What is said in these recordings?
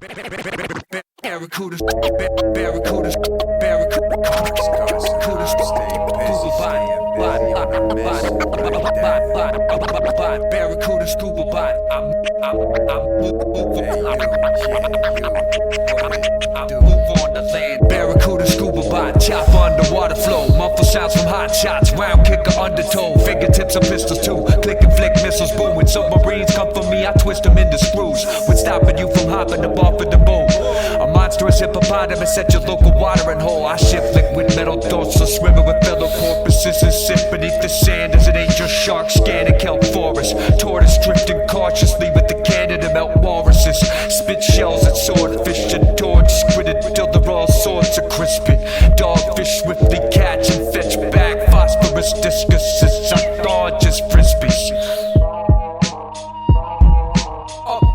Barracudas, barracudas, barracudas, barracuda scuba bot. I'm move on the land. Barracuda scuba bot, chop underwater flow. Muffle sounds from hot shots, round kicker undertow. Fingertips of pistols too, click and flick missiles boom. When submarines come for me, I twist them into screws. What's stopping you from hopping up off of the boat? A monstrous hippopotamus at your local watering hole. I shift liquid metal thoughts, so swimming with fellow porpoises and sit beneath the sand as an angel shark scanning kelp forest. Tortoise drifting cautiously with the cannon to melt walruses. Spit shells at swordfish and torch squidded till they're all sorts of crispy. Dogfish swiftly catch and fetch back phosphorus discuses. I thought just frisbees.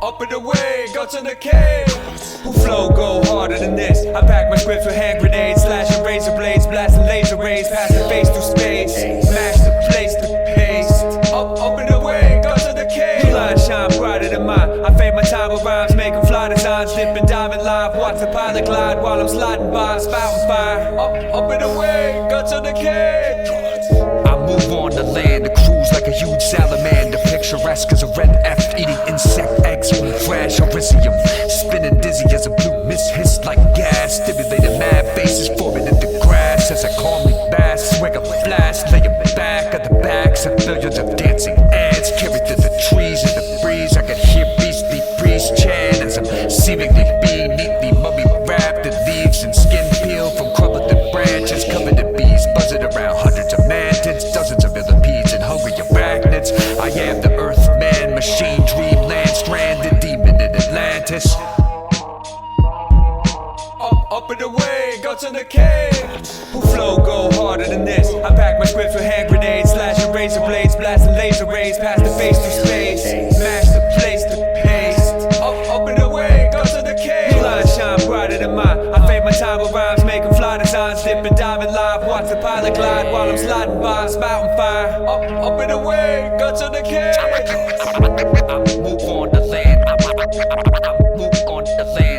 Up and away, go to the cave. Who flow go harder than this? I pack my scripts with hand grenades, slashing razor blades, blasting laser rays, past the face through space. Mash the place to paste. Up and away, go to the cave. New lines shine brighter than mine. I fade my time with rhymes, making fly designs, dipping, diving live. Watch the pilot glide while I'm sliding by, spouting fire. Up and away, go to the cave. I move on the land, the cruise like a huge salamander, picturesque as a red F eating insect eggs from fresh Elysium. Spinning dizzy as a blue mist hiss like gas, stimulating mad faces forming in the grass as I calmly bask, swing a blast, lay it back of the backs of millions of dancing ants carried through the trees in the breeze. I could hear beastly breeze chant as I'm seemingly being neatly mummy wrapped in leaves and skin peeled from crumbling branches, covered in bees buzzing around hundreds of mantids, dozens of millipedes and hungry arachnids. I am the Earthman, machine, dreamland, stranded demon in Atlantis. Up and away, go to the cave. Who flow go harder than this? I pack my scripts with hand grenades, slashing razor blades, blasting laser rays, past the face through space. Mash the place to paste. Up and away, go to the cave. New lines shine brighter than mine. I fade my time with rhymes, making fly designs, dipping, diving live. Watch the pilot glide while I'm sliding by, spouting fire. Up and away, go to the cave. I move on the land. I move on the land.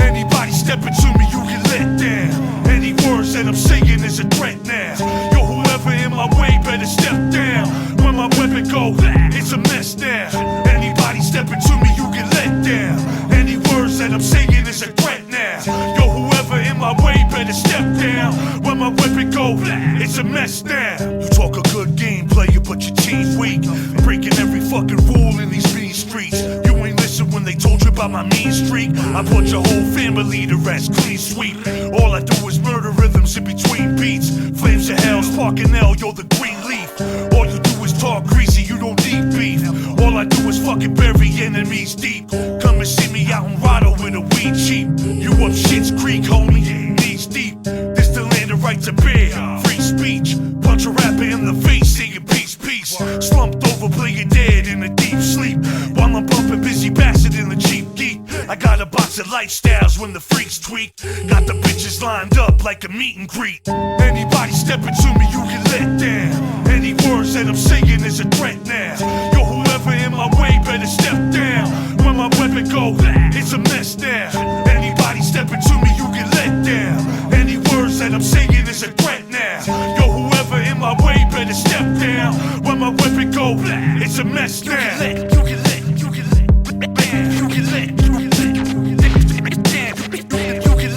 Anybody stepping to me, you get let down. Any words that I'm saying is a threat now. Yo, whoever in my way better step down. When my weapon go, it's a mess now. Anybody stepping to me, you get let down. Any words that I'm saying is a threat now. Yo, whoever in my way better step down. When my weapon go, it's a mess now. You talk a good game, player, but your team's weak. Breaking every fucking rule in these mean streets. You ain't listen when they told you about my mean streak. I put your whole family to rest, clean sweep. All I do is murder rhythms in between beats. Flames of hell, sparking L, you're the green leaf. All you do is talk greasy, you don't need beef. All I do is fucking bury enemies deep. Come and see me out in Rado with a weed cheap. You up Shit's Creek, homie, knees deep. This the land of right to bear, free speech. lifestyles when the freaks tweak. Got the bitches lined up like a meet and greet. Anybody stepping to me, you get let down. Any words that I'm saying is a threat now. Yo, whoever in my way better step down. When my weapon go, it's a mess now. Anybody stepping to me, you get let down. Any words that I'm saying is a threat now. Yo, whoever in my way better step down. When my weapon go, it's a mess now. You get let, you get let, you get let, you get let, you get let, you get let, you get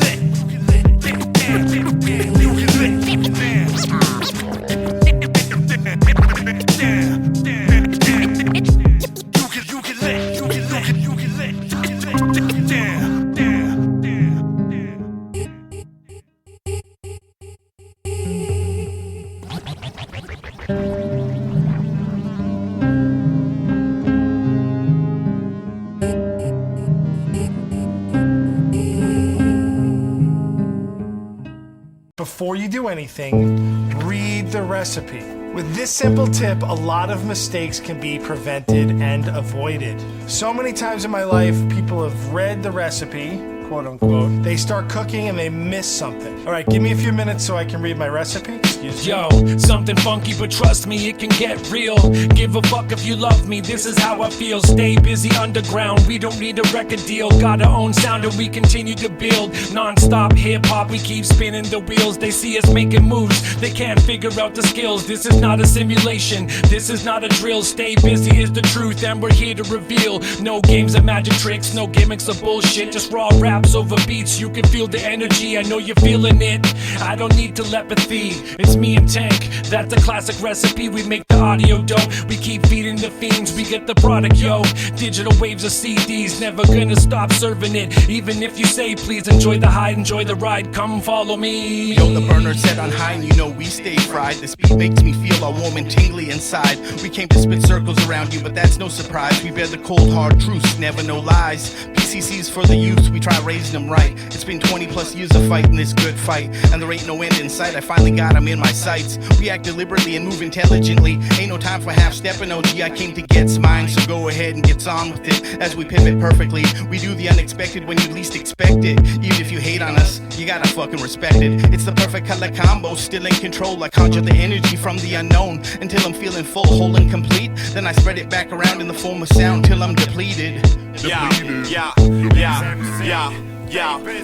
Before you do anything, read the recipe. With this simple tip, a lot of mistakes can be prevented and avoided. So many times in my life, people have read the recipe, quote unquote, they start cooking and they miss something. All right, give me a few minutes so I can read my recipe. Excuse me. Yo, something funky, but trust me, it can get real. Give a fuck if you love me, this is how I feel. Stay busy underground, we don't need a record deal. Got our own sound and we continue to build. Non-stop hip-hop, we keep spinning the wheels. They see us making moves, they can't figure out the skills. This is not a simulation, this is not a drill. Stay busy is the truth and we're here to reveal. No games of magic tricks, no gimmicks of bullshit. Just raw raps over beats, you can feel the energy. I know you're feeling it, I don't need telepathy. It's me and Tank, that's a classic recipe. We make the audio dope, we keep feeding the fiends. We get the product, yo. Digital waves of CDs, never gonna stop serving it. Even if you say please enjoy the high, enjoy the ride, come follow me. Yo, the burner set on high and you know we stay fried. This beat makes me feel all warm and tingly inside. We came to spit circles around you, but that's no surprise. We bear the cold hard truths, never no lies. PCC's for the youth, we try raising them right. It's been 20 plus years of fighting this good fight, and there ain't no end in sight. I finally got him in my sights. We act deliberately and move intelligently. Ain't no time for half-stepping, OG, I came to get's mine. So go ahead and get on with it as we pivot perfectly. We do the unexpected when you least expect it. Even if you hate on us, you gotta fucking respect it. It's the perfect color combo, still in control. I conjure the energy from the unknown until I'm feeling full, whole and complete. Then I spread it back around in the form of sound till I'm depleted. Yeah.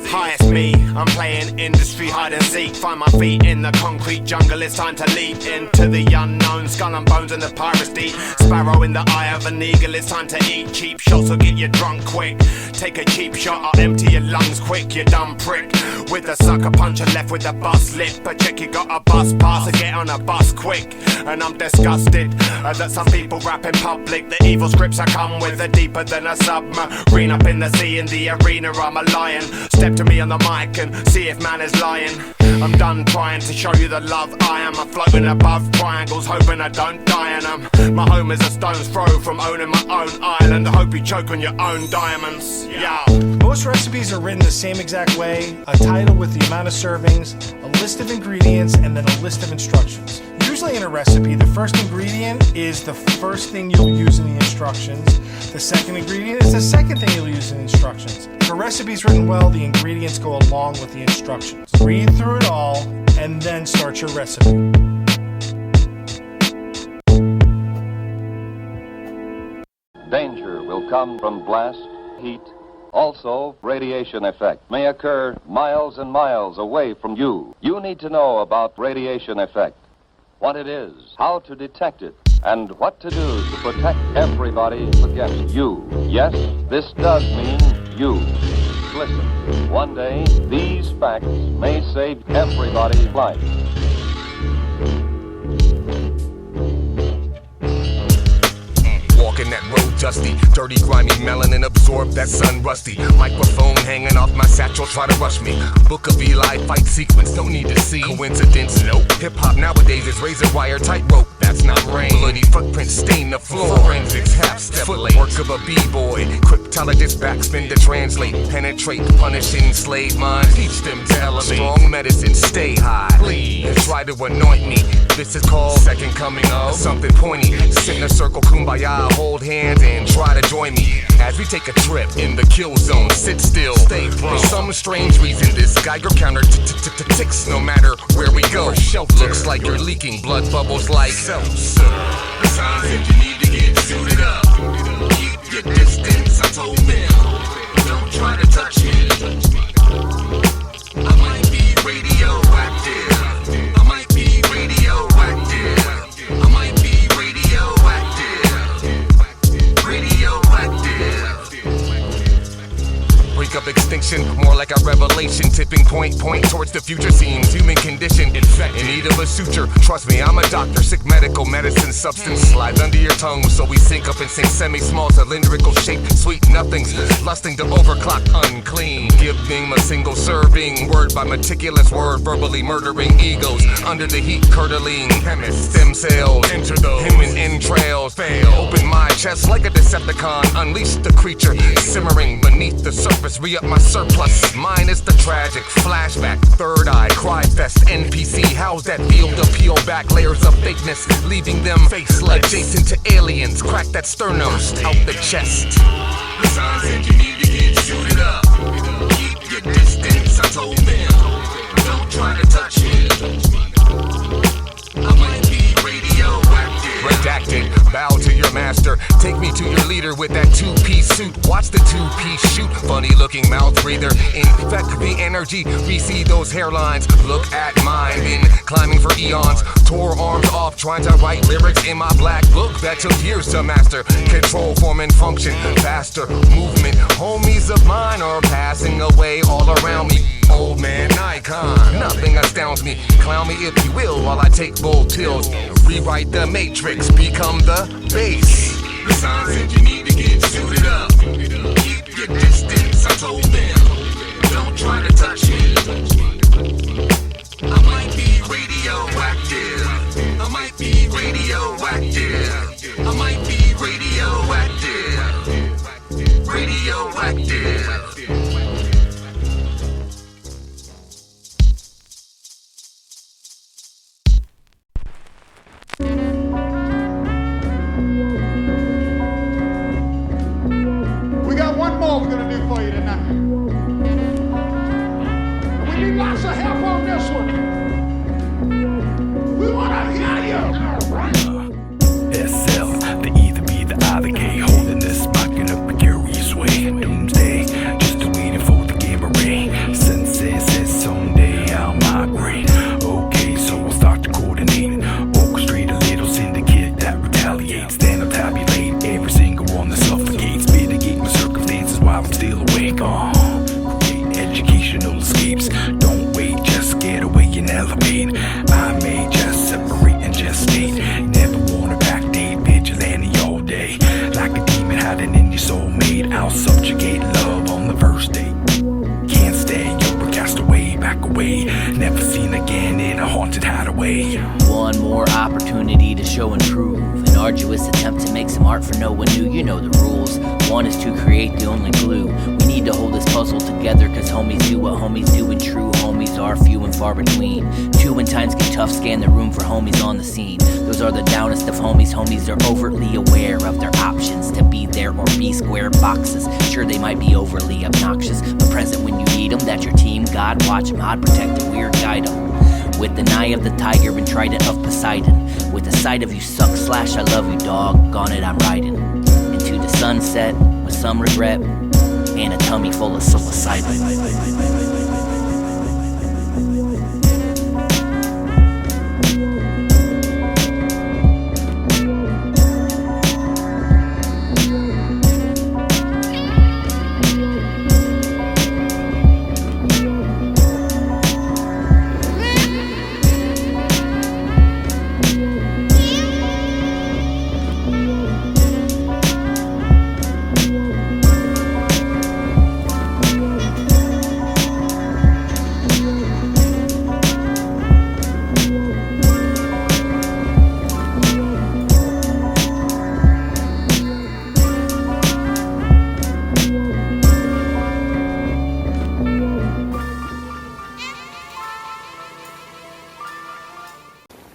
Hi, it's me. I'm playing industry hide and seek. Find my feet in the concrete jungle. It's time to leap into the unknown. Skull and bones and the pirates deep. Sparrow in the eye of an eagle. It's time to eat. Cheap shots will get you drunk quick. Take a cheap shot, I'll empty your lungs quick. You dumb prick. With a sucker puncher left with a bus lip. But check you got a bus pass to get on a bus quick. And I'm disgusted that some people rap in public. The evil scripts I come with are deeper than a submarine. Up in the sea, in the arena, I'm a lion. Step to me on the mic and see if man is lying. I'm done trying to show you the love I am. I'm floating above triangles, hoping I don't die in them. My home is a stone's throw from owning my own island. I hope you choke on your own diamonds. Yeah. Most recipes are written the same exact way. A title with the amount of servings, a list of ingredients, and then a list of instructions. Usually in a recipe, the first ingredient is the first thing you'll use in the instructions. The second ingredient is the second thing you'll use in the instructions. If a recipe is written well, the ingredients go along with the instructions. Read through it all, and then start your recipe. Danger will come from blast, heat. Also, radiation effect may occur miles and miles away from you. You need to know about radiation effect, what it is, how to detect it, and what to do to protect everybody against you. Yes, this does mean you. Listen, one day, these facts may save everybody's life. Walking that road dusty, dirty, grimy, melanin absorb that sun rusty. Microphone hanging off my satchel, try to rush me. Book of Eli, fight sequence, don't need to see. Coincidence, nope. Hip-hop nowadays is razor wire, tightrope, that's not rain. Bloody footprints stain the floor. Forensics, half-step, footwork of a b-boy. Cryptologist backspin to translate. Penetrate, punishing slave minds. Teach them to elevate. Strong medicine, stay high. Please try to anoint me. This is called second coming of something pointy. Sit in a circle, kumbaya, hold hands and and try to join me as we take a trip in the kill zone. Sit still, stay prone. For some strange reason, this Geiger counter ticks no matter where we go. Looks like you're leaking blood bubbles like seltzer. The signs that you need to get suited up. Keep your distance, I told them. Don't try to touch me. I might be radioactive. I might be radioactive. I might be radioactive. Radioactive. Break up extinction, more like a revelation. Tipping point towards the future seems human condition. Infected, in need of a suture. Trust me, I'm a doctor. Sick medical medicine substance slides under your tongue, so we sync up and sing semi-small cylindrical shape. Sweet nothings, lusting to overclock unclean. Giving a single serving, word by meticulous word, verbally murdering egos. Under the heat curdling, chemist stem cells enter the human entrails. Fail, open my chest like a Decepticon. Unleash the creature simmering beneath the surface. Re-up my surplus, mine is the tragic flashback. Third eye, cry fest, NPC. How's that feel to peel back layers of fakeness, leaving them faceless, adjacent to aliens? Crack that sternum out the chest. The signs that you need to get suited up. Keep your distance, I told them. Don't try to touch me. I might be radioactive. Redacted, bow to your master. Take me to your leader with that two-piece suit. Watch the two-piece shoot. Funny looking mouth breather. Infect the energy. We see those hairlines. Look at mine. Been climbing for eons. Tore arms off trying to write lyrics in my black book that took years to master. Control, form, and function. Faster movement. Homies of mine are passing away all around me. Old man Nikon, nothing astounds me. Clown me if you will while I take bold pills. Rewrite the matrix, become the base. The signs that you need to get suited up. Keep your distance, I told them. Don't try to touch me. I might be radioactive. I might be radioactive. I might be radioactive. Radioactive. We got one more we're gonna do for you tonight. We need lots of help on this one. We wanna hear you. SL, the E, the B, the I, the K, holding this mic in a precarious way. Doomsday, just waiting for the gamma ray. Sensei says someday I'll migrate. Okay, so we'll start to coordinate. Orchestrate a little syndicate that retaliates. Then I'll tabulate every single one that suffocates. Mitigate my circumstances while I'm still awake. Create educational escapes. Don't wait, just get away and elevate. I may just separate and gestate. Never wanna backdate, vigilante all day. Like a demon hiding in your soulmate. I'll subjugate love on the first date. Can't stay, you're a castaway, back away. Never seen again in a haunted hideaway. One more opportunity to show and prove. An arduous attempt to make some art for no one new. You know the rules. One is to create the only glue. We need to hold this puzzle together, cause homies do what homies do, and true homies are few and far between. Two when times get tough, scan the room for homies on the scene. Those are the downest of homies. Homies are overtly aware of their options to be there or be square boxes. Sure, they might be overly obnoxious, but present when you need them. That's your team. God watch them, I'd protect them, we're guide them. With the eye of the tiger and trident of Poseidon. With the sight of you suck / I love you, dog. Gone it, I'm riding into the sunset with some regret and a tummy full of psilocybin.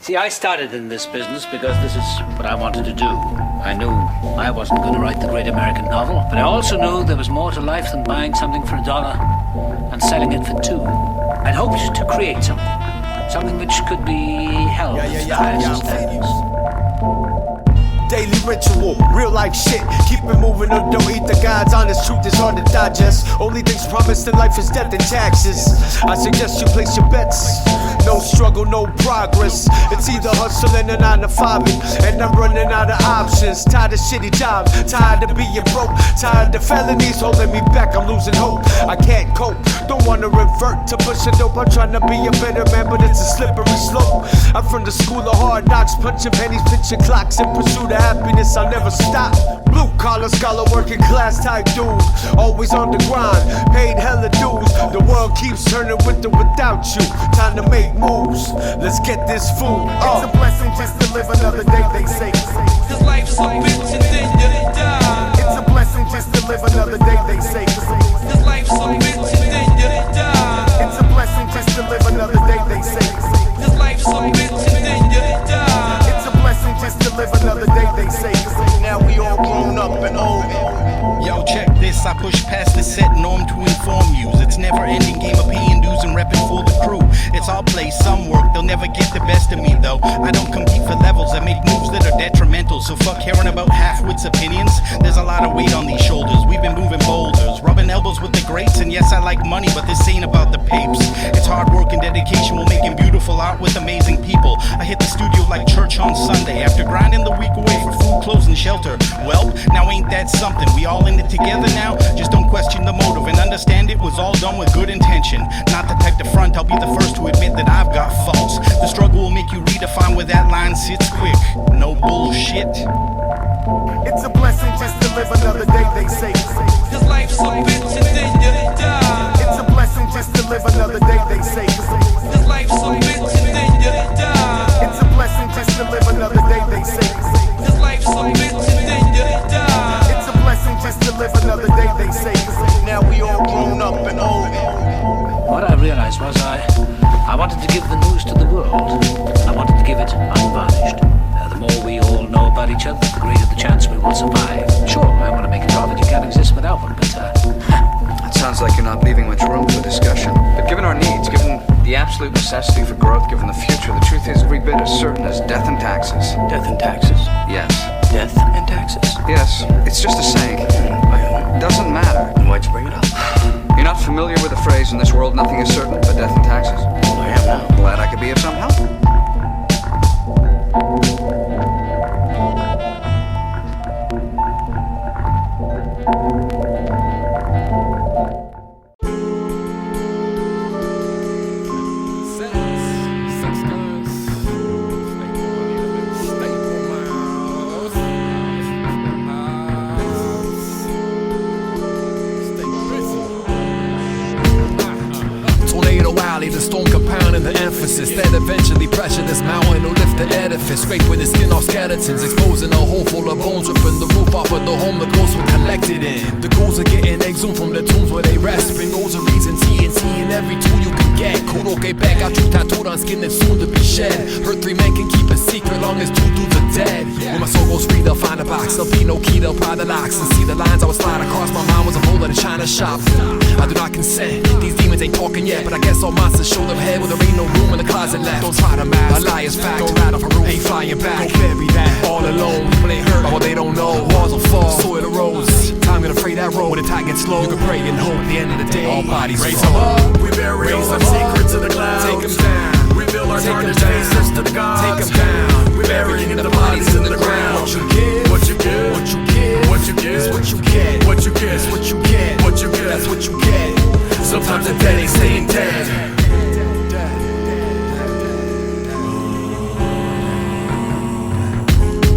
See, I started in this business because this is what I wanted to do. I knew I wasn't going to write the great American novel, but I also knew there was more to life than buying something for $1 and selling it for $2. I'd hoped to create something which could be held to the highest standards. Daily ritual, real life shit. Keep it moving or don't eat the gods. Honest truth is hard to digest. Only things promised in life is death and taxes. I suggest you place your bets. No struggle, no progress. It's either hustling or 9 to 5, and I'm running out of options. Tired of shitty jobs, tired of being broke, tired of felonies holding me back. I'm losing hope. I can't cope. Don't wanna revert to pushing dope. I'm trying to be a better man, but it's a slippery slope. I'm from the school of hard knocks, punching pennies, pitching clocks in pursuit of happiness. I'll never stop. Blue collar, scholar, working class type dude. Always on the grind, paid hella dues. The world keeps turning with or without you. Time to make moves. Let's get this food. It's a blessing just to live another day, they say. Cause life's a bitch and then you die. It's a blessing just to live another day, they say. Cause life's a bitch and then you die. It's a blessing just to live another day, they say. Cause life's a bitch and then you die. It's a blessing just to live another day, they say. Now we all grown up and old. Yo, check this, I push past the set norm to inform yous. It's never ending game of paying dues and repping for the crew. It's all play, some work, they'll never get the best of me though. I don't compete for levels, I make moves that are detrimental. So fuck caring about half-wits opinions. There's a lot of weight on these shoulders, we've been moving boulders, rubbing elbows with the greats. And yes, I like money, but this ain't about the papes. It's hard work and dedication, we're making beautiful art with amazing people. I hit the studio like church on Sunday, after grinding the week away for food, clothes and shelter. Well, now ain't that something? We all in it together now. Just don't question the motive and understand it was all done with good intention. Not the type to front, I'll be the first to admit that I've got faults. The struggle will make you redefine where that line sits quick. No bullshit. It's a blessing just to live another day, they say. Cause life's a bitch and then you die. It's a blessing just to live another day, they say. Cause life's a bitch and then you die. It's a blessing just to live another day, they say. Cause life's a bitch and then you die. It's a blessing just to live another day, they say. Now we all grown up and old. What I realized was I wanted to give the news to the world. I wanted to give it unvarnished. The more we all know about each other, the greater the chance we will survive. Sure, I want to make it so that you can't exist without one, but It sounds like you're not leaving much room for discussion. But given our needs, given the absolute necessity for growth, given the future, the truth is every bit as certain as death and taxes. Death and taxes? Yes. Death and taxes? Yes, it's just a saying. Doesn't matter. Then why'd you bring it up? You're not familiar with the phrase, in this world nothing is certain but death and taxes? Well, I am now. Glad I could be of some help. The storm compounding the emphasis that eventually pressure this mountain or lift the edifice, scraping the skin off skeletons, exposing a hole full of bones, ripping the roof off of the home the ghosts were collected in. The ghouls are getting exhumed from the tombs where they rest. Bring rosaries and TNT and every tool you can get. Kuroke back, got you tattooed on skin that's soon to be shed. Heard 3 men can keep a secret long as 2 dudes are dead. When my soul goes free, they'll find a box. There'll be no key, they'll pry the locks and see the lines I was flying across. My mind was a bowl of the China shop. I do not consent. These demons ain't talking yet, but I guess all monsters show them head. Well, there ain't no room in the closet left. Don't try to mask, a lie is fact. Don't ride off a roof, ain't flying back. Go bury that, all alone. People ain't hurt, but what they don't know. Walls will fall, soil erodes. Time gonna fray that road. When the tide gets slow, you can pray and hope. At the end of the day, all bodies raise them up. We bury some secrets in the clouds. Take them down. We build our darkest faces to the gods. Take them down. We bury the bodies in the ground. What you get, what you get, what you get, what you get, is what you get, what you get, is what you get, what you get, that's what you get. Sometimes the dead ain't staying dead.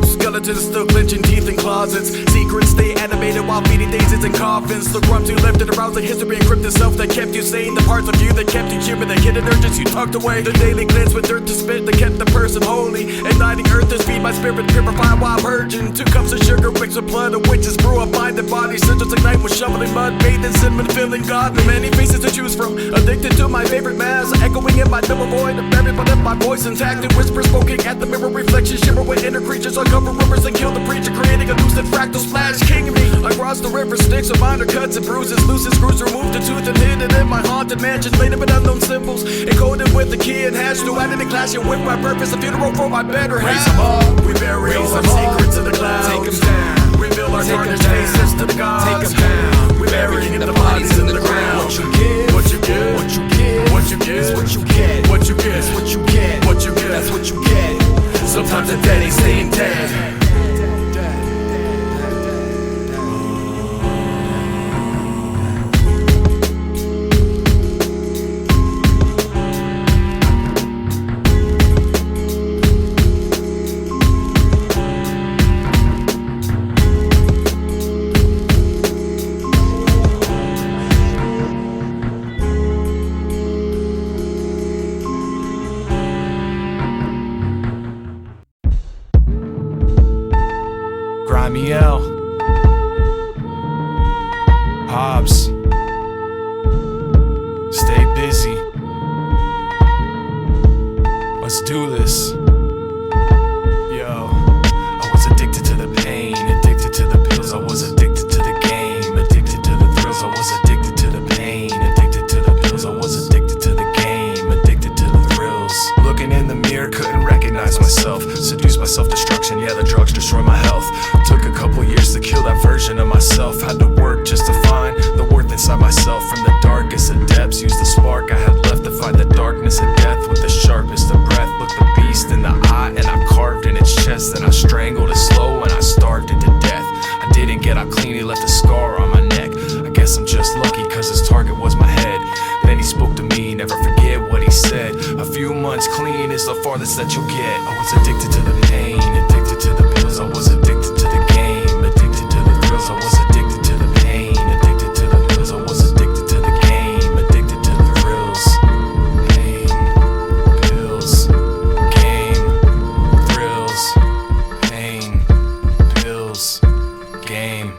Skeletons still clenching teeth in closets. Secrets stay animated while feeding daisies in coffins. The crumbs you left it around the history encrypted self that kept you sane. The parts of you that kept you human, the hidden urges you tucked away. The daily cleanse with dirt to spit that kept the person holy. Igniting earth is feed my spirit purified while purging. 2 cups of sugar mixed with blood of witches. Brew a mind and body. Sigils ignite with shoveling mud. Bathed in cinnamon, feeling God. The many faces to choose from. Addicted to my favorite mass. Echoing in my double void. Buried but my voice intact. And whispers poking at the mirror reflection. Shimmer with inner creatures. Uncover rumors and kill the preacher. Creating a lucid fractal splash. King me. Across the river sticks of minor cuts and bruises. Loose as screws removed the tooth and hidden in my haunted mansions. Made up in unknown symbols. Encoded with the key and hash. Duality clashing with my purpose. A funeral for my better half. Raise them up. We bury all our secrets in the clouds. Take them down. Reveal our tarnished faces to the gods. Take them down. We bury the bodies in the ground. What you give, what you get, what you give, what you get, is what you get, what you get, is what you get, what you get, that's what you get. Sometimes the dead ain't staying dead. Hobs StayBusy. Let's do this. Yo, I was addicted to the pain, addicted to the pills. I was addicted to the game, addicted to the thrills. I was addicted to the pain, addicted to the pills. I was addicted to the game, addicted to the thrills. Looking in the mirror, couldn't recognize myself. Seduced by self-destruction, yeah, the drugs destroy my health. Took a couple years to kill that version of myself. Had to work just to find the worth inside myself. From the darkest of depths, used the spark I had left to fight the darkness of death with the sharpest of breath. Looked the beast in the eye and I carved in its chest. And I strangled it slow and I starved it to death. I didn't get out clean, he left a scar on my neck. I guess I'm just lucky cause his target was my head. Then he spoke to me, never forget what he said. A few months clean is the farthest that you'll get. I was addicted to the pain, addicted to the pills. I was addicted to the game, addicted to the thrills. I was addicted to the pain, addicted to the pills. I was addicted to the game, addicted to the thrills. Pain, pills, game, thrills. Pain, pills, game.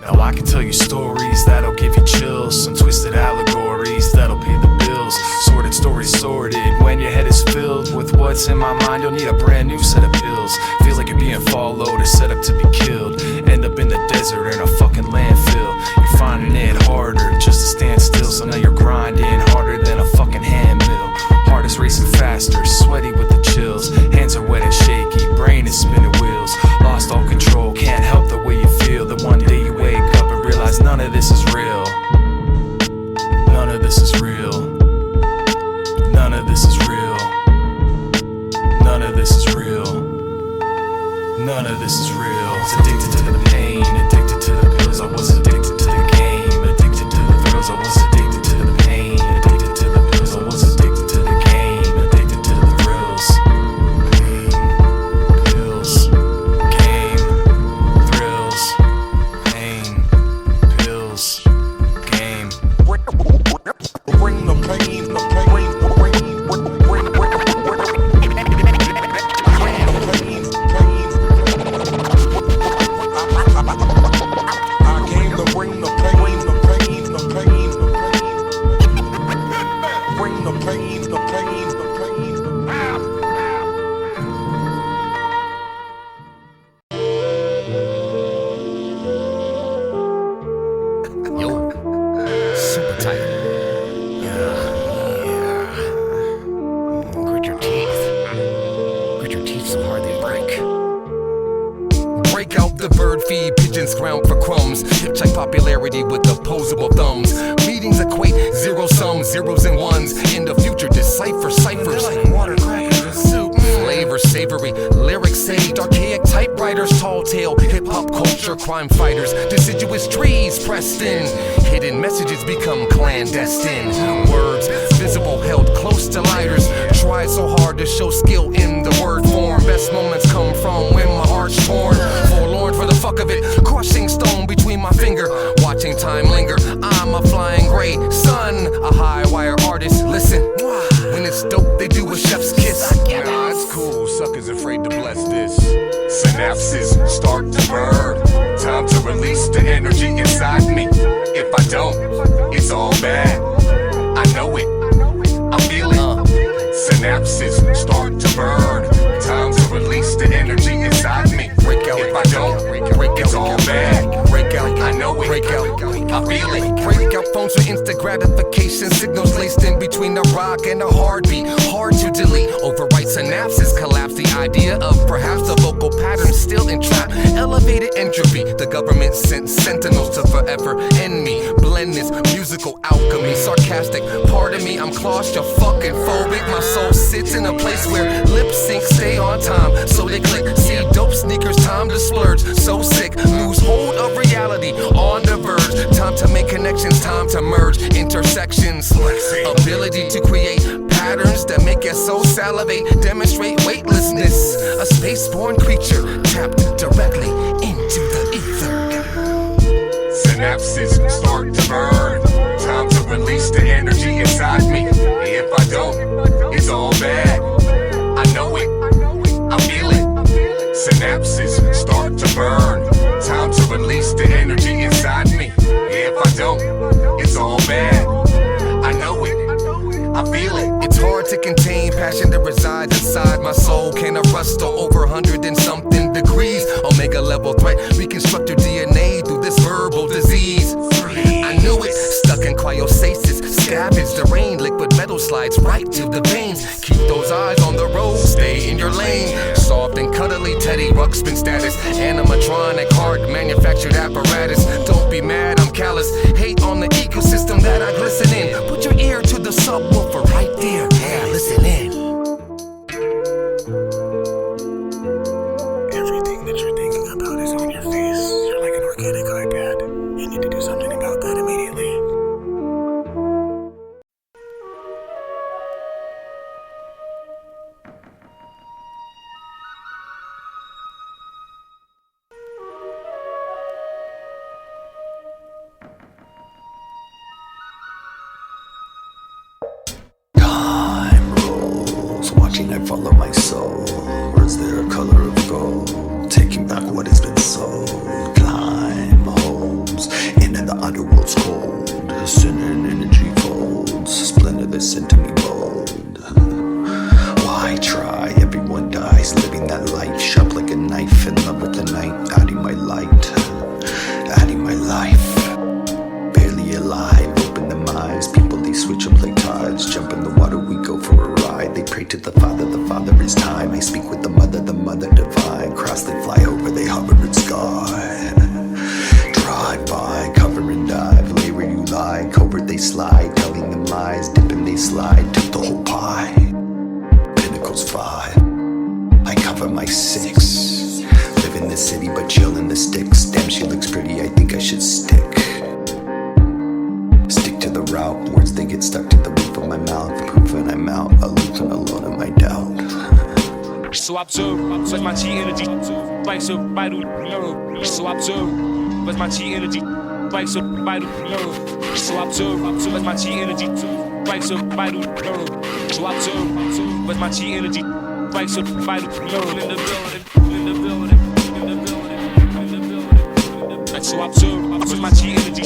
Now I can tell you stories that'll give you chills. Some twisted allegories that'll pay the bills. Sordid stories sorted. When your head is filled with what's in my mind, you'll need a brand new set of pills. Feels like you're being followed or set up to be killed. End up in the desert in a fucking landfill. You're finding it harder just to stand still. So now you're grinding harder than a fucking handmill. Heart is racing faster, sweaty with the chills. Hands are wet and shaky, brain is spinning wheels. Lost all control, can't help the way you feel. Then one day you wake up and realize none of this is real. None of this is real. None of this is real. None of this is real. None of this is real. I was addicted to the pain, addicted to the pills. I was addicted to the game, addicted to the thrills. I was addicted to the pain, addicted to the pills. I was addicted to the game, addicted to the thrills. Pain, pills, game, thrills. Pain, pills, game. Bring the pain, the pain, the pain, bring I came to bring the pain, the pain, the pain, the pain. Bring the pain, the pain, the pain, the pain. Super tight. Grit your teeth. Grit your teeth so hard they break. Break out the bird feed, pigeons scrounge for crumbs. Hitchhike popularity with opposable thumbs. Meetings equate zero sums, zeros and ones. In the future, decipher ciphers. Like water crackers and soup. Flavor savory, lyrics sage. Archaic typewriters, tall tale. Hip hop culture, crime fighters. Deciduous trees pressed in. Hidden messages become clandestine. Words visible, held close to lighters. Tried so hard to show skill in the word form. Best moments come from when my heart's torn. Forlorn for the fuck of it. Crushing stone between my finger. Watching time linger. I'm a flying gray sun. A high wire artist. Listen, when it's dope, they do a chef's kiss. Nah, it's cool. Suck motherfuckers afraid to bless this. Synapses start to burn. Time to release the energy inside me. If I don't, it's all bad. I know it, I feel it. Synapses start to burn. Time to release the energy inside me. Break out. If I don't, it's all bad. Break out. I know it. Break out. I feel it. Break out phones for instant gratification. Signals laced in between a rock and a heartbeat. Hard to delete. Overwrite synapses. Collapse the idea of perhaps the vocal pattern still entrapped. Elevated entropy. The government sent sentinels to forever end me. Blend this musical alchemy. Sarcastic. Pardon me, I'm claustrophobic. My soul sits in a place where lip sync stay on time. So they click. See dope sneakers. Time to splurge. So sick. Lose hold of reality. On the verge. Time to make connections. Time to merge intersections. Ability to create patterns that make us so salivate. Demonstrate weightlessness. A space-born creature tapped directly into the ether. Synapses start to burn. Time to release the energy inside me. If I don't, it's all bad. I know it, I feel it. Synapses start to burn. Time to release the energy inside me. If I don't, it's all bad. I know it, I feel it. It's hard to contain passion that resides inside my soul. Can a rustle over 100 and something degrees? Omega level threat, reconstruct your DNA through this verbal disease. I knew it, stuck in cryostasis. Scavenge the rain, liquid metal slides right to the veins. Keep those eyes on the road, stay in your lane. Soft and cuddly Teddy Ruxpin status. Animatronic heart, manufactured apparatus. Don't be mad, I'm callous. Hate on the ecosystem that I glisten in. Put your ear to the subwoofer right there. Yeah, listen in. Everything that you're thinking about is on your face. You're like an organic iPad. You need to do something about that immediately. I follow my soul. Or is there a color of gold? Taking back what has been sold. Climb holes into the underworld's cold. Sin and energy folds. Splendor that's sent to me bold. Why try? Everyone dies. Living that life. Sharp like a knife. In love with the night. Adding my light. Adding my life. Barely alive. Open them eyes. People they switch up like tides. Jump in the water. We go for a ride. They pray to the Father is time. I speak with the Mother divine. Cross they fly over, they hover in sky. Drive by, cover and dive. Lay where you lie, covert they slide. Telling them lies, dipping they slide. Took the whole pie. Pinnacles 5. I cover my 6. Live in the city but chill in the sticks. Damn, she looks pretty, I think I should stick. Stick to the route. Words they get stuck to the roof of my mouth. Proof and I'm out, aloof and alone in my doubt. So observe, such my chi energy, spikes of vital nerve. So observe, where's my chi energy, spikes of vital nerve. So observe, where's my chi energy, spikes of vital nerve. So observe, where's my chi energy, spikes of vital nerve. In the building, in the building, in the building, in the building. So observe, where's my chi energy,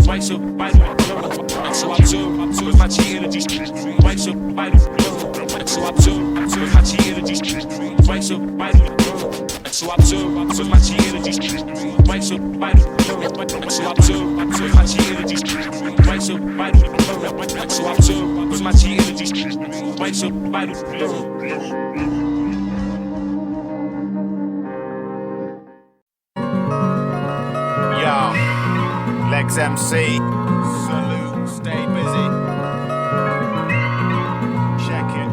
spikes of vital nerve. So observe, where's my chi energy, spikes of vital nerve. So observe, where's my chi energy, spikes of vital nerve. So observe, where's my chi energy, spikes of vital nerve. So observe, where's my chi energy, spikes of vital nerve. So observe, where's my chi energy, spikes of vital nerve. Lex MC, salute, stay busy. Check it,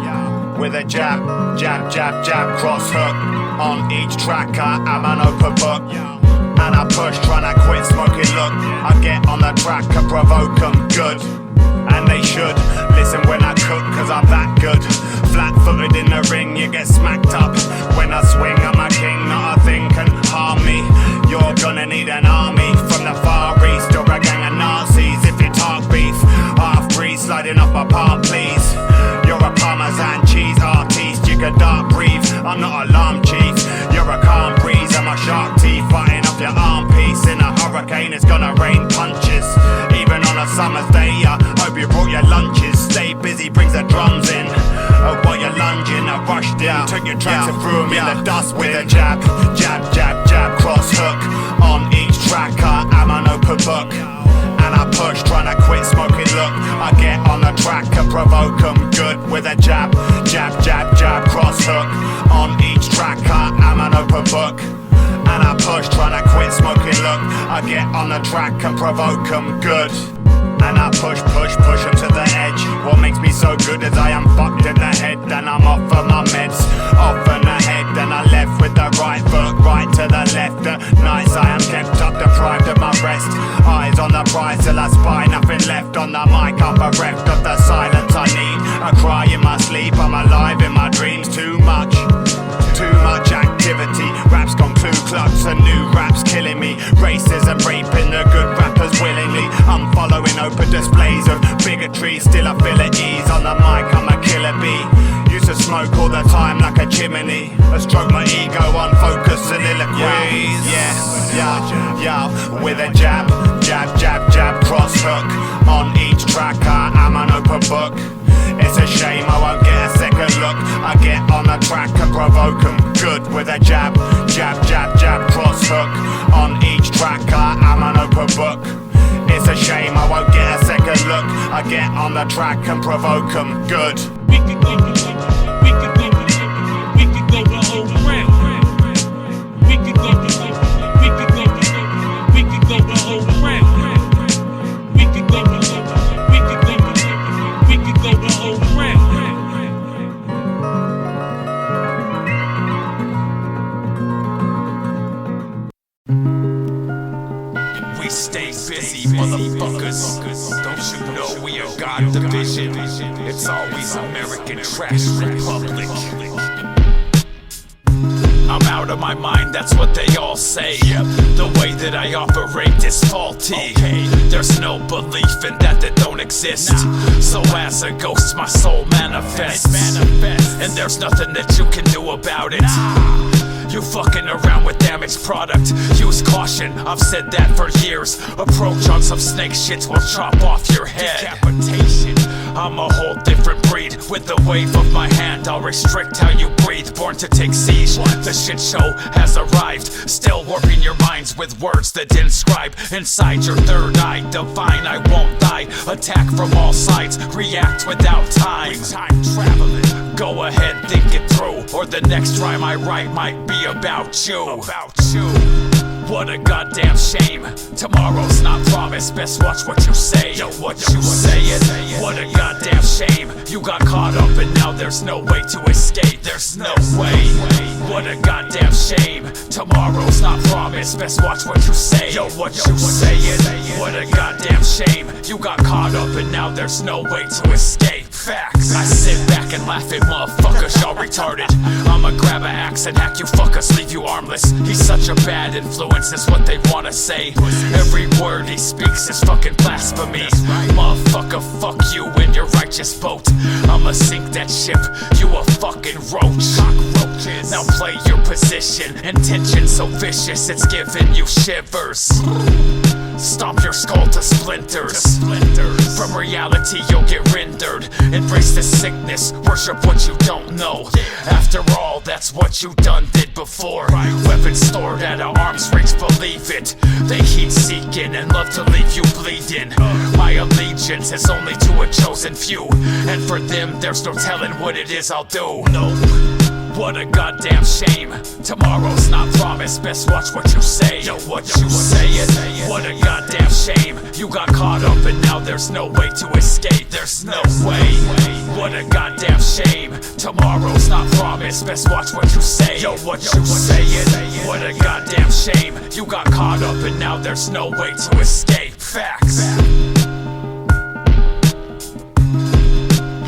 yeah. With a jab, jab, jab, jab, cross hook. On each track I am an open book. And I push, tryna quit smoking, look. I get on the track, I provoke them, good. And they should listen when I cook, cause I'm that good. Flat-footed in the ring, you get smacked up. When I swing, I'm a king, not a thing can harm me. You're gonna need an army from the far east, or a gang of Nazis if you talk beef. Half-breed sliding off my palm, please. You're a Parmesan cheese artiste, you could dark I'm not alarm chief. You're a calm breeze, and my sharp teeth fighting off your arm piece. In a hurricane, it's gonna rain punches. Even on a summer's day, I hope you brought your lunches. Stay busy, brings the drums in. Oh, while you're lunging, I rushed in. Took your tracks and threw them in the dust with a jab. Jab, jab, jab, cross hook. On each track, I am an open book. And I push, trying to quit smoking, look. I get on the track and provoke them good with a jab. Jab, jab, jab, cross hook. On each track, I am an open book. And I push, trying to quit smoking, look. I get on the track and provoke them good. And I push, push, push them to the edge. What makes me so good is I am fucked in the head. Then I'm off of my meds, off in the head. Then I left with the right foot, right to the left. Nights I am kept up, deprived of my rest. Eyes on the prize till I spy, nothing left on the mic. I'm bereft of the silence I need. I cry in my sleep, I'm alive in my dreams. Too much activity. Raps gone Ku Klux and new raps killing me. Racism raping the good rappers willingly. I'm following open displays of bigotry. Still I feel at ease on the mic, I'm a killer bee. Used to smoke all the time like a chimney. I stroke my ego on focus soliloquies. Yeah, with a jab, jab, jab, jab, cross hook. On each track I am an open book. It's a shame I won't get a second look. I get on the track and provoke them good with a jab, jab, jab, jab, cross hook. On each track I am an open book. It's a shame I won't get a second look. I get on the track and provoke them good. We could go the whole round. We could go the whole round. We could go the whole round. We stay busy, motherfuckers. Don't you know we are God Division? It's always American Trash Republic. I'm out of my mind, that's what they all say. The way that I operate is faulty. There's no belief in that don't exist. So as a ghost, my soul manifests. And there's nothing that you can do about it. You fucking around with damaged product. Use caution, I've said that for years. Approach on some snake shit will chop off your head. Decapitation. I'm a whole different breed. With the wave of my hand, I'll restrict how you breathe. Born to take siege, the shit show has arrived. Still warping your minds with words that inscribe inside your third eye. Divine, I won't die. Attack from all sides, react without time. Time traveling. Go ahead, think it through, or the next rhyme I write might be about you. What a goddamn shame. Tomorrow's not promised, best watch what you say. Yo, what you saying? What a goddamn shame. You got caught up and now there's no way to escape. There's no way. What a goddamn shame. Tomorrow's not promised, best watch what you say. Yo, what you saying? What a goddamn shame. You got caught up and now there's no way to escape. Facts. I sit back and laugh at motherfuckers, y'all retarded. I'ma grab an axe and hack you fuckers, leave you armless. He's such a bad influence, is what they wanna say. Every word he speaks is fucking blasphemy. Motherfucker, fuck you in your righteous boat. I'ma sink that ship, you a fucking roach. Cockroaches. Now play your position. Intention so vicious, it's giving you shivers. Stomp your skull to splinters. From reality you'll get rendered. Embrace the sickness, worship what you don't know. After all, that's what you done did before. Weapons stored at an arm's reach, believe it. They heat seeking and love to leave you bleeding. My allegiance is only to a chosen few, and for them there's no telling what it is I'll do. No. What a goddamn shame. Tomorrow's not promised, best watch what you say. Yo, what you saying? What a goddamn shame. You got caught up and now there's no way to escape. There's no way. What a goddamn shame. Tomorrow's not promised, best watch what you say. Yo, what you saying? What a goddamn shame. You got caught up and now there's no way to escape. Facts.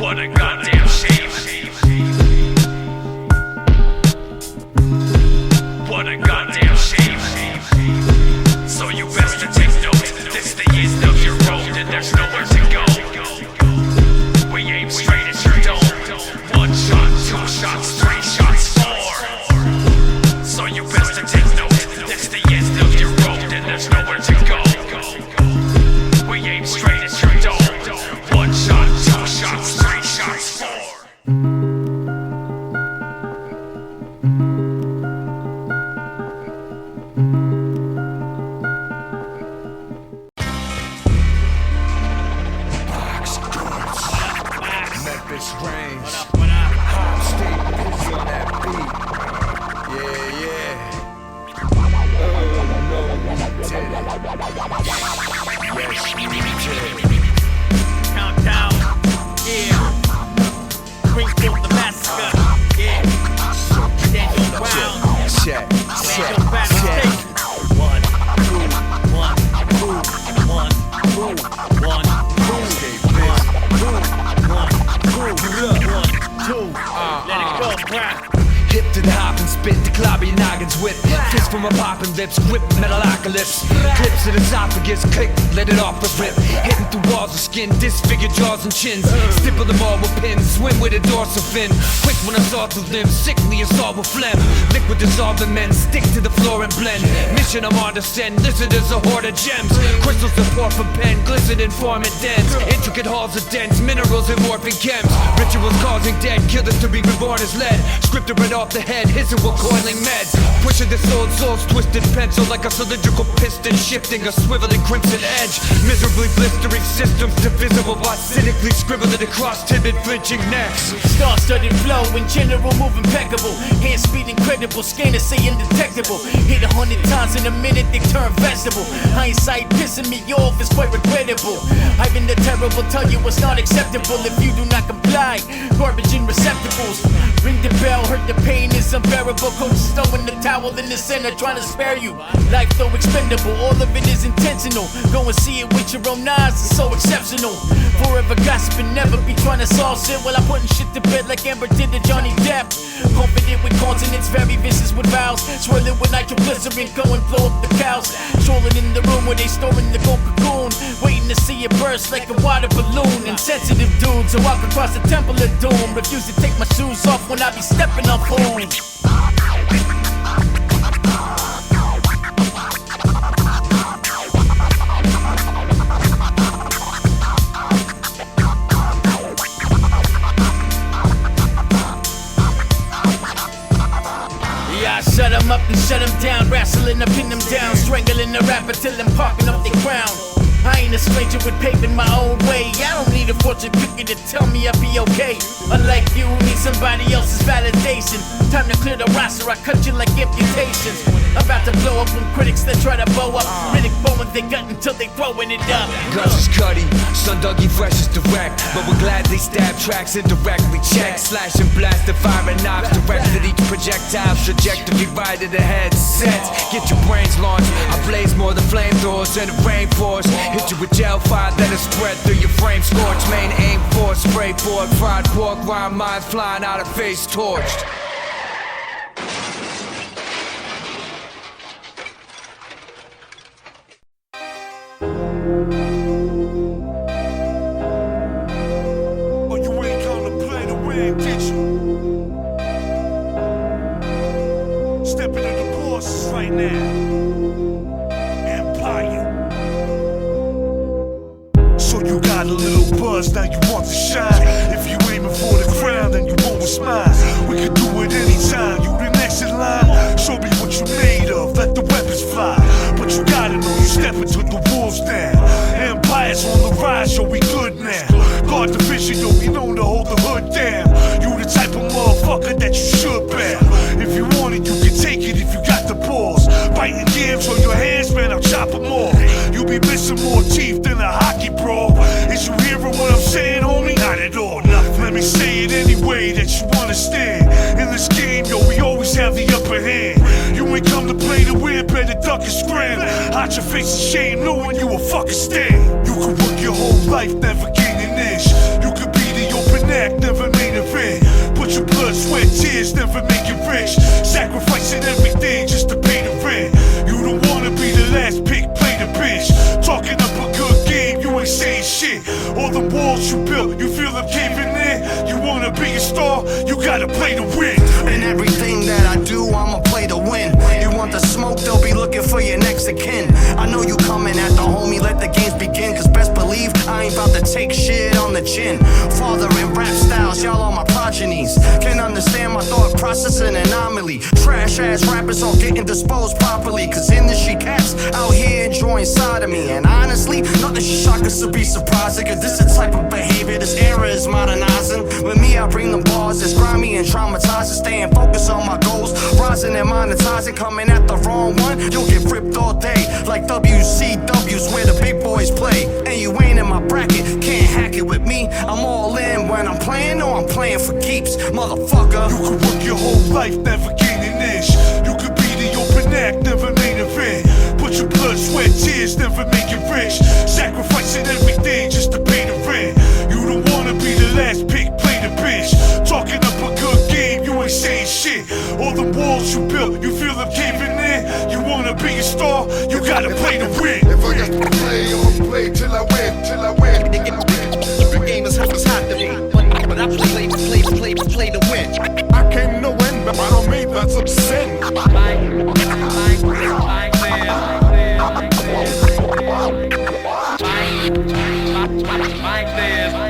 What a goddamn shame. What a goddamn shame. So you best to take note. This the end of your road and there's nowhere to go. We aim straight at your dome. 1 shot, 2 shots, 3 shots, 4. Hip to the hop and spit, the clobby noggins whip. Fist from a poppin' lips, grip metalocalypse. Clips at esophagus, click, let it off the rip. Hitting through walls of skin, disfigured jaws and chins. Stipple them all with pins, swim with a dorsal fin. Quick when I saw through limbs, sickly assault with phlegm. Liquid dissolving men, stick to the floor and blend. Mission I'm on to send, listen there's a horde of gems. Crystals that pour from pen, glisten in formant dens. Intricate halls of dense minerals and morphing chems. Rituals causing dead, killers to be reborn as lead. Scripted right off the head, hissing with coiling meds. Pushing the soul's twisted pencil like a cylindrical piston, shifting a swiveling crimson edge. Miserably blistering systems divisible by cynically scribbling across timid flinching necks. Star-studded flow, in general move impeccable. Hand speed incredible, scanners say indetectable. Hit 100 times in a minute, they turn vegetable. Hindsight pissing me off, it's quite regrettable. I've been the terrible, tell you it's not acceptable if you do not comply. Garbage in receptacles. Ring the bell, hurt the pain is unbearable. Coach is throwing the towel in the center, trying to spare you. Life though expendable, all of it is intentional. Go and see it with your own eyes, it's so exceptional. Forever gossiping, never be trying to solve shit while I'm putting shit to bed like Amber did to Johnny Depp. Confident with consonants, very vicious with vowels. Swirling with nitroglycerin, go and blow up the cows. Strolling in the room where they storing the gold cocoon. Waiting to see it burst like a water balloon. Insensitive dudes who walk across the temple of doom. Refuse to take my shoes off when I be stepping up home. Yeah, I shut 'em up and shut 'em down. Wrestling up, pin them down. Strangling the rapper till I'm parking up the crown. I ain't a stranger with paving my own way. I don't need a fortune cookie to tell me I'll be okay. Unlike you, need somebody else's validation. Time to clear the roster, I cut you like amputations. About to blow up when critics that try to bow up. Riddick bowing they gut until they throwing it up. Guts is cutty, Sun Dougie fresh is direct. But we're glad they stab tracks indirectly. Check, slash and blast the firing knobs. Directed each projectile's trajectory right at the head. Sets, get your brains launched. I blaze more than flamethrowers in the rainforest. Hit you with gel fire that'll spread through your frame. Scorch, main aim for, spray board, fried pork, rhyme minds flying out of face torched. Oh, you ain't come to play the win, did you? Stepping on the courses right now. Empire. So you got a little buzz, now you want to shine. If you aiming for the crown, then you always mine. We can do it anytime, you the next in line. Show me what you made of, let the weapons fly. But you gotta know you stepping to the wolves down. Empire's on the rise, yo, we good now. Guard the vision, yo, we known to hold the hood down. You the type of motherfucker that you should bear. If you want it, you can take it if you got the balls. Biting yams on your hands, man, I'll chop them off. You be missing more teeth than a hockey brawl. Is you hearing what I'm saying, homie? Not at all, nothing. Let me say it any way that you understand. In this game, yo, we always have the upper hand. You ain't come to play to win, better duck and scram. Hide your face in shame, knowing you a fucking stand. You could work your whole life, never gain an inch. You could be the open act, never main event. Put your blood, sweat, tears, never make it rich. Sacrificing everything just to pay the rent. You don't wanna be the last pick, play the bitch. Talking up a good game, you ain't saying shit. All the walls you built, you feel them caving in. You wanna be a star, you gotta play to win. In everything that I do, I'ma play to win. You want the smoke, they'll be looking for your next of kin. I know you coming at the homie, let the games begin. Cause best believe I ain't about to take shit on the chin. Father in rap styles, y'all are my progenies. Can understand my thought process an anomaly. Trash ass rappers all getting disposed properly. Cause industry cats out here enjoying sodomy. And honestly, nothing should shock us to be surprising. Cause this is the type of behavior this era is modernizing. With me, I bring the bars that's grimy and traumatizing. Staying focused on my goals, rising and monetizing. Coming at the wrong one, you'll get ripped all day. Like WCW's where the big boys play. And you ain't in my bracket, can't hack it with me. I'm all in when I'm playing, or I'm playing for keeps, motherfucker. You could work your whole life, never gain an inch. You could be the open act, never main event. Put your blood, sweat, tears, never make it rich. Sacrificing everything just to pay the rent. You don't wanna be the last pick, play the bitch. Talking up a good game, you ain't saying shit. All the walls you built, you feel them caving in. You wanna be a star, you gotta play to win. If I got to play, I'ma play till I win, till I win. The game is hot to me, but I play to win. I came to win, but I don't mean that's a sin. Like this.